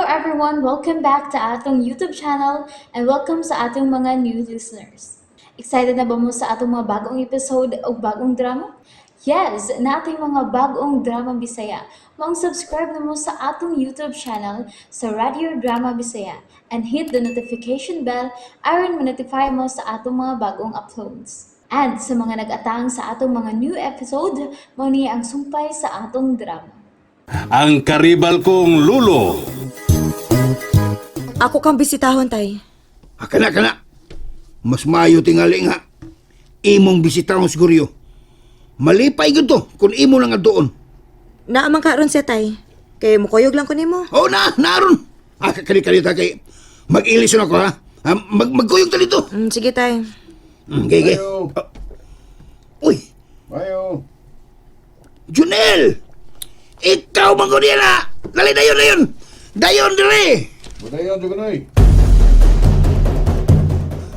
everyone, welcome back to atong YouTube channel and welcome sa atong mga new listeners. Excited na ba mo sa atong mga bagong episode o bagong drama? Yes, na ating mga bagong drama Bisaya. Subscribe na mo sa atong YouTube channel sa Radio Drama Bisaya and hit the notification bell aron ma-notify mo sa atong mga bagong uploads. And sa mga nag-atang sa atong mga new episode, mo niya ang sumpay sa atong drama. Ang karibal kong lulo. Ako kang bisitahon, tay. Kana. Mas maayo tingali nga. Imong bisitahon siguro. Malipay gud to kung imo lang doon. Naamang karon siya, tay. Kaya mukuyog lang ko nimo. Oh naron. Kali-kalita kay mag-ilis na ako ha. Magkuyog ta dito. Sige, tay. Gege. Uy, Mayo. Junel! Ikaw mangod yan ha! Dali, dayon! Dayon, dali! Budayon, Jugunoy.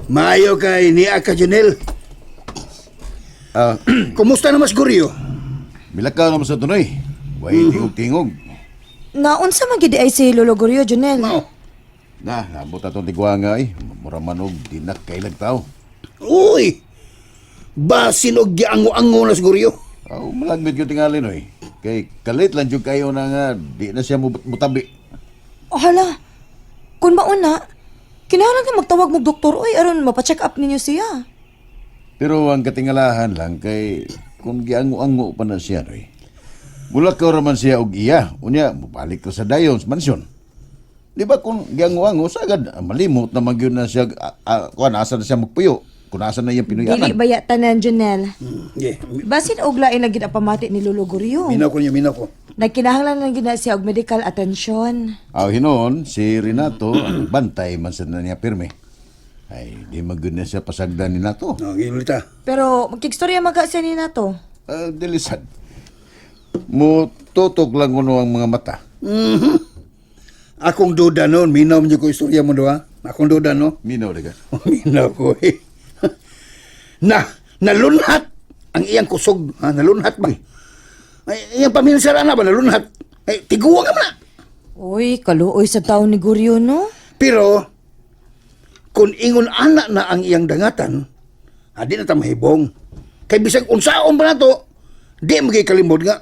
Maayo kay ni Aka Junel. Kumusta na mas guryo? Bilakaw naman sa tunoy. Way tingog-tingog. Naunsa man gid ay si Lolo Gorio, Junel. Mao. Nabot atong tigwanga eh. Mura manog, dinak kailag tao. Uy! Basin og giango-ango na siguryo. Malagmit ko tingali no eh. Kay kalit lang jud kayo na nga, di na siya mutabi. Oh, hala. Kung mauna, kinahanglan ka magtawag mo doktor, oy, aron mapacheck up ninyo siya. Pero ang katingalahan lang kay kung giango-ango pa na siya no eh. Mula ka raman siya og iya, unya mabalik ka sa dayon sa mansyon. Di ba kung giango-ango sagad malimot na magyud na siya kuan asa na siya magpuyo. Kung asa na yung Dili pinuyanan. baya tanan, Junel. Yeah. Basin og lain lagi na pamati ni Lolo Gorio. Minaw ko. Nagkinahanglan lang gid na siya og medical attention. Hinoon, si Renato, ang bantay man sa niya pirme. Ay, di magud na siya pasagdan ni Nato. Ginulita. Pero magkigstorya maga siya ni nato. Dilisad. Mo tutok lang kuno ang mga mata. Akong duda noon, minaw mo ko istorya mo do ha. Akong duda no. Minaw daga. Minaw ko eh. Nalunhat ang iyang kusog. Nalunhat ba? Ay, iyang paminsara na ba nalunhat? Ay, tiguwa ka na. Uy, kaluoy sa taon ni Gorio, no? Pero, kung ingon anak na ang iyang dangatan, di na ta mahibong. Kay bisag unsaon ba na to, di magay kalimod nga.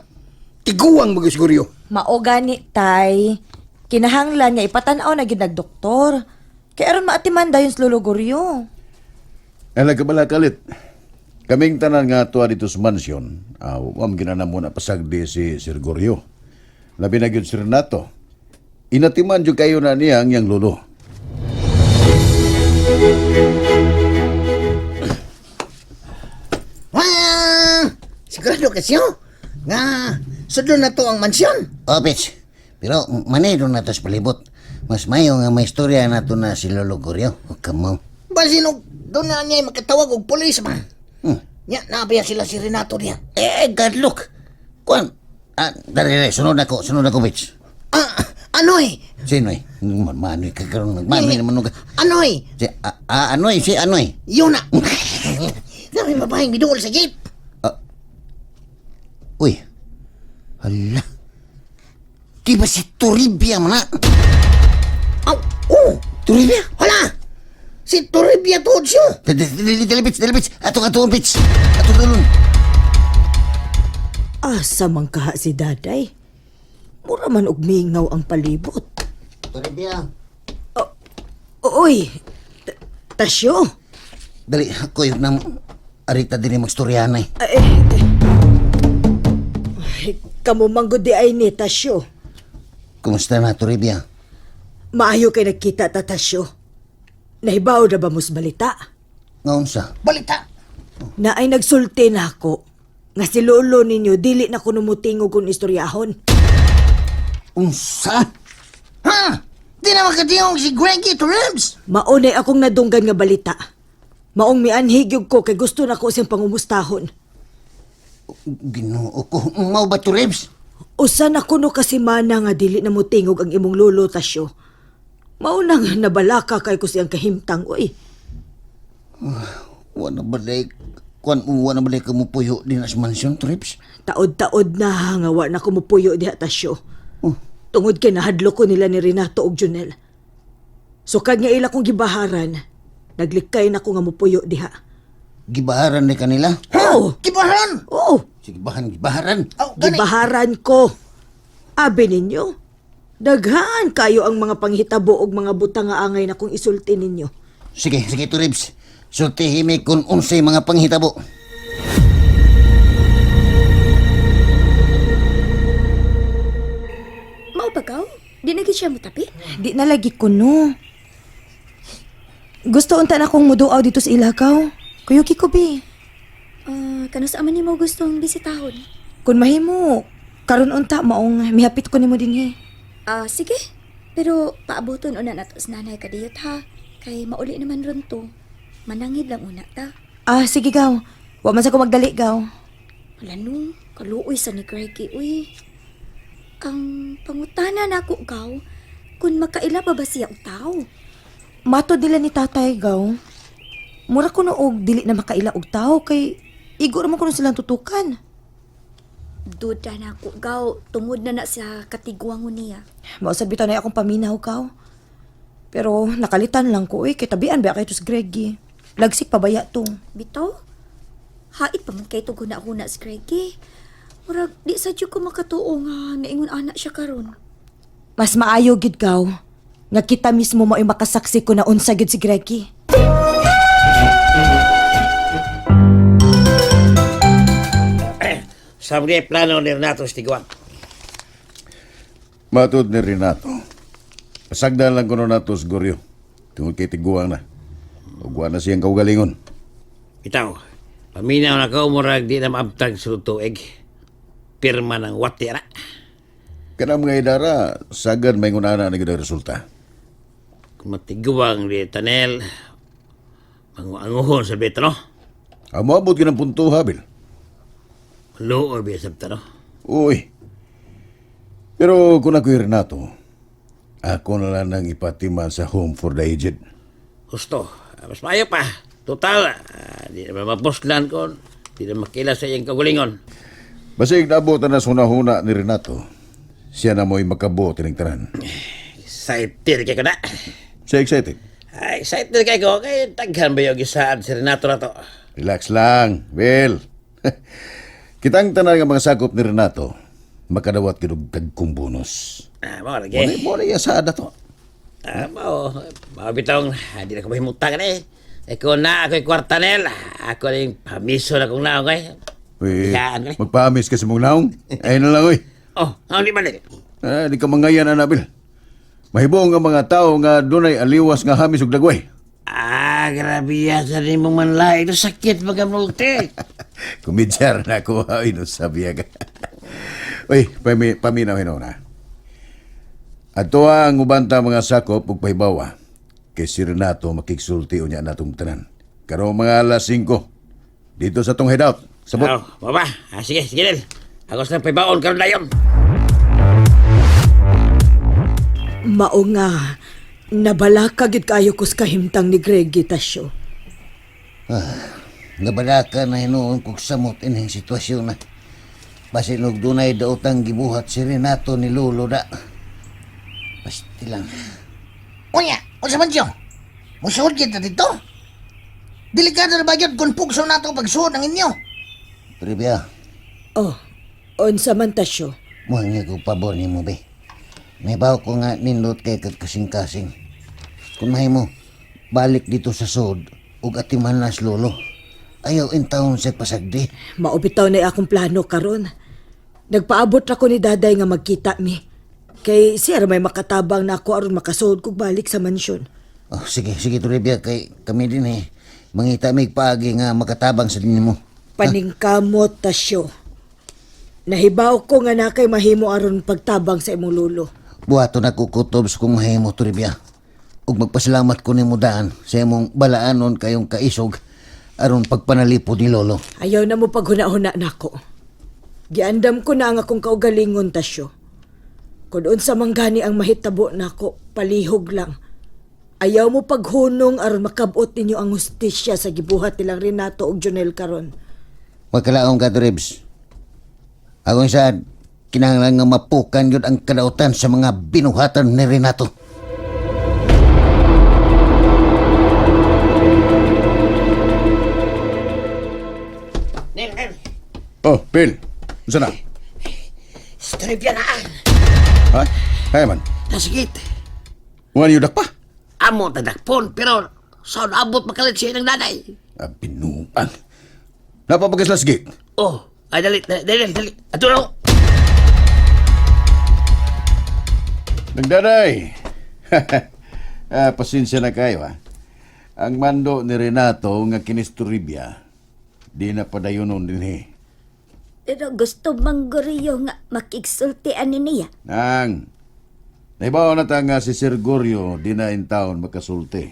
Tiguwang magay siguryo. Maogani, tay. Kinahanglan niya ipatanaw na ginagdoktor. Kaya aron maatiman dayon sa Lolo Gorio. Ala kabala kalit. Kaming tanan nga tuwa dito sa mansyon, wam ginana muna pasagdi si Sir Gorio. Labi na gyud si Renato. Inatiman jud kayo na niya ang yang lolo. Sigurado kasi nga sudlo na to ang mansyon. Opich, pero manay doon na to sa palibot. Mas mayo nga may istorya na to na si Lolo Gorio. Huwag ka mo. Basin og doon na niya makatawag og pulis man. Nya nabaya sila si Renato niya. God, look. Kuan. Dari, sunod ako, bitch. Anoy. Sino eh? Manoy ka karoon. Manoy naman nung ka. Anoy. Si Anoy. Yun na. Dami babaeng biduol sa jeep. Uy. Hala. Di ba si Toribia man na? Toribia? Hala. Si Toribia tuod siya. Dali, bitch. Atong, bitch. Atong dulun. Asa man kaha si Daday? Mura man og mingaw ang palibot. Toribia. Uy, Tasyo. Dali, ako yung arita din yung magstoryanay. Kamu manggod di ay ni Tasyo. Kumusta na, Toribia? Maayo kay nagkita ta Tasyo. Nahibaw na ba mus balita? Ngaon sa? Balita. Na ay nagsulti na ako. Nga si Lolo ninyo, dili na ko numutingog kung istoryahon. Unsa? Ha? Di na makatiyong si Greggy Toribs. Maunay akong nadunggan nga balita. Maong mianhigyog ko kay gusto na ko siyang pangumustahon. Ginoo ko. Mau ba to, Rebs? Usan ako no kasi mana nga dili na mutingog ang imong lolo Tasyo. Maunang nabalaka kay ko siyang kahimtang, oy. Wala balik. Wala balik ka mo puyo din sa mansyon, Rebs? Taod-taod na nga wa na kumupuyo diha Tasyo. Tungod kay nahadlo ko nila ni Renato og Junel. Sukad nga ila kong gibaharan, naglikay na ko nga mupuyo diha. Gibaharan ni kanila? Oo! Kibahan! Oo! Sige, gibaharan. Oh, gani. Gibaharan ko. Abi ninyo, daghan kayo ang mga panghitabo og mga butang nga angay na kong isulti ninyo. Sige, Turibs. Sultihimi kung unsay mga panghitabo. Mao ba gaw? Di na gid siya mutapi? Di na lagi ko, no. Gusto unta na akong muduaw dito sa ilagaw. Kuyo kikubi. Kano sa aman nimo gustong bisitahon? Kung mahimo, karon unta maong mihapit ko nimo dinhi. Sige. Pero paabuton una nato sa nanay kadiyot ha. Kay mauli naman ron to. Manangid lang una ta. Sige gaw. Wa man sa ko magdali gaw. Wala no, kaluoy sa ni Greggy, uy. Ang pangutana na ako gaw, kung makaila pa ba siya og tao? Mato dila ni tatay gaw. Mura ko noog dili na makaila og tao kay igo ra man ko silang tutukan. Duda na ako gaw, tungod na sa katiguangon niya. Mausad bitaw na akong paminaw gaw. Pero nakalitan lang ko kay tabian ba kay tos Greggy. Lagsik pabaya to. Bitaw? Hait pa man kay to guna-huna si Greggy. Murag, di sa ko makatuo nga naingon anak siya karon. Mas maayo gid gaw nga kita mismo mao makasaksi ko na unsa gid si Greggy. Sabi plano ni Renato sa tiguan. Matod ni Renato. Pasagdan lang kuno nato sa Goryo. Tungod kay tiguang na. Ugwa na siyang kaugalingon. Bitaw, paminaw na ka umurag di na maabtag sa tuig. Pirma ng watira. Kanang mga idara, sagad may ngunana na gid ang resulta. Kung matiguang di Tanel, manguanguhon sa beta, no? Amo abot ka ng punto, Habil. Loo ba sa beta, no? Uy. Pero kung ako'y Renato, ako na lang nang ipatiman sa home for the aged. Gusto, mas maayo pa. Total, di na mapostlan ko, di na makila sa iyang kagulingon. Basig naabotan na sunahuna ni Renato, siya na mo'y makabuti ng tanan. Excited kay ko na. Siya excited. Excited kay ko, kay taghan ba yung gisaan si Renato na to? Relax lang, Well. Kitang tanan nga mga sakop ni Renato, makadawat kinug kagkong bonus. Mga lagi. Muna iya sa ada to. Mga bitong, di na ko mahimutang na eh. Ikaw na, ako'y kwartanel. Ako na yung pamiso na kong naong kay. Uy, Yan, eh. magpamis ka sa mong naong. Ayun na lang, uy. Ang di man eh. Di ka mangayan, Anabil. Mahibong ang mga tao nga dunay aliwas nga hamis ug dagway. Grabe yan sa rin mong manlay. Ito sakit magamulti. Kumidyar na ako, ay no sabi ka. Uy, paminaw na. Ato ang ubanta mga sakop ug pahibawa. Kay si Renato makiksulti unya natong tanan. Karong mga alas 5 dito sa tong hideout. Sabot. Baba. Sige, Nel. Ako sa paybaon karon dayon. Mao nga, nabalaka gid kayo kus kahimtang ni Greggy Tasyo. Nabalaka na hinuon kong samot ining sitwasyon na. Basin og dunay daotang gibuhat si Renato ni Lolo da. Basti lang. Unya, unsa man siya? Musuod kita dito? Delikado na ba yun kung pugso na itong pagsuod ng inyo? Trivia, Oh, unsa man Tasyo? muhang ko pabor ni mo, be. Nahibaw ko nga nindot kay kasing-kasing. Kung mahimo, balik dito sa sod ug atiman nas Lolo. Ayaw in taon sa pasagdi. Maubitaw na akong plano karon. Nagpaabot ra ko ni daday nga magkita mi. Kay siya may makatabang na ako aron makasuod kog balik sa mansyon. Oh, sige, Trivia, kay kami din mangita mig paagi nga makatabang sa dinyo mo. Paningkamot Tasyo. Nahibaw ko nga na kay mahimo aron pagtabang sa imong lulo. Buhaton ako kutobs kung mahimo, Trivia. Ug magpasalamat ko nimo daan sa imong balaanon kayong kaisog aron pagpanalipo ni Lolo. Ayaw na mo paghuna-huna nako. Giandam ko na ang akong kaugalingon Tasyo. Kung unsa man gani ang mahitabo nako, palihog lang. Ayaw mo paghunong aron makabot ninyo ang hustisya sa gibuhat nilang Renato ug Junel karon. Magkalaong ka, Tribs. Akong sad, Kinahanglan nga mapukan yun ang kadautan sa mga binuhatan ni Renato. Nen. Oh, Phil. Unsa na? Stripya na. Ha? Kaya man. Nasigit. Wala yung dakpa? Amo tadakpon, pero saan abot makalit siya ng nanay? Binuang. Napapagas last gate. Oh, ay dali. Ato na ako. Nagdaday. Pasensya na kayo, ha? Ang mando ni Renato nga kinisturibya, di na padayonon din, he. Pero gusto mangguriyo nga makigsultian ni niya. Nang, naibaw na ta nga si Sir Goryo, di na in town makasulti.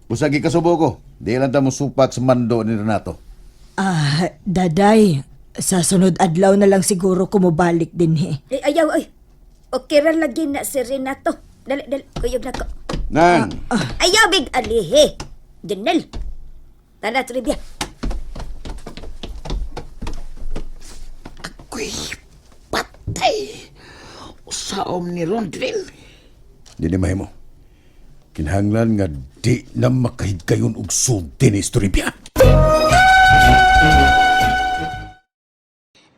Busagi kasubo ko, di lang ta mo supak sa mando ni Renato. Daday, sa sunod adlaw na lang siguro kumubalik din he. Ayaw, ay. Okay ra lagi na si Renato. Dali, kuyog na ko. Nang, Ayaw, big alihe. Dinel. Tala, trivia. Ako'y patay. Usaom ni Rondril. di ni mahimo. Kinahanglan nga di na makahigkayon og sulti ni istoribya.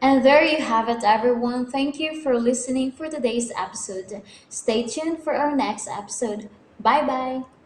And there you have it, everyone. Thank you for listening for today's episode. Stay tuned for our next episode. Bye bye.